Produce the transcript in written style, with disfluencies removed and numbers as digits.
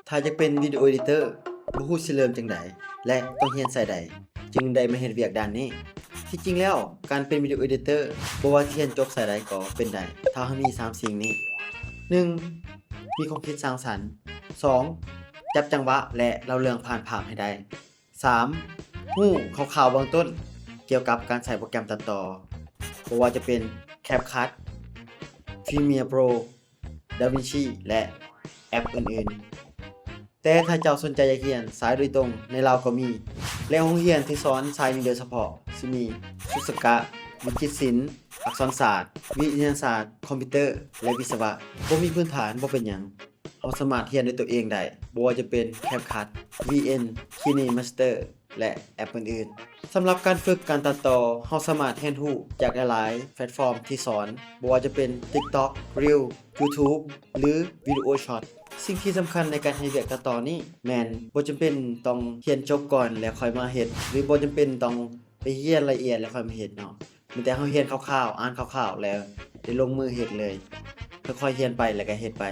ถ้าอยากเป็นวิดีโอเอดิเตอร์บ่ฮู้สิเริ่มจังใดและต้องเรียนไสใดจึงได้มาเฮ็ดเวียกด้านนี้ ที่จริงแล้วการเป็นวิดีโอเอดิเตอร์บ่ว่าสิเรียนจบสายใดก็เป็นได้ถ้าเรามี3สิ่งนี้ 1. มีความคิดสร้างสรรค์ 2. จับจังหวะและเล่าเรื่องผ่านภาพให้ได้ 3. ฮู้คร่าวๆเบื้องต้นเกี่ยวกับการใช้โปรแกรมตัดต่อบ่ว่าจะเป็น CapCut Premiere Pro DaVinci และแอปอื่นๆ แต่ถ้าเจ้าสนใจอยากเรียนสายโดยตรงในลาวก็มี และโรงเรียนที่สอนสายนี้โดยเฉพาะสิมีสุสกะวิจิตรศิลป์อักษรศาสตร์ วิทยาศาสตร์ คอมพิวเตอร์ และวิศวะบ่มีพื้นฐานบ่เป็นหยังเราสามารถเรียนด้วยตัวเองได้บ่ว่าจะเป็น CapCut VN KineMaster และแอปอื่นๆ สำหรับการฝึกการตัดต่อเราสามารถเรียนรู้จากหลายๆแพลตฟอร์มที่สอนบ่ว่าจะเป็น TikTok Reel YouTube หรือ Video Short สิ่งที่สำคัญในการเฮ็ดเวียกตัดต่อนี้แม่นบ่จำเป็นต้องเรียนจบก่อนแล้วค่อยมาเฮ็ดหรือบ่จำเป็นต้องไปเรียนละเอียดแล้วค่อยมาเฮ็ดเนาะมีแต่เราเรียนคร่าวๆอ่านคร่าวๆแล้วได้ลงมือเฮ็ดเลยค่อยๆเรียนไปแล้วก็เฮ็ดไป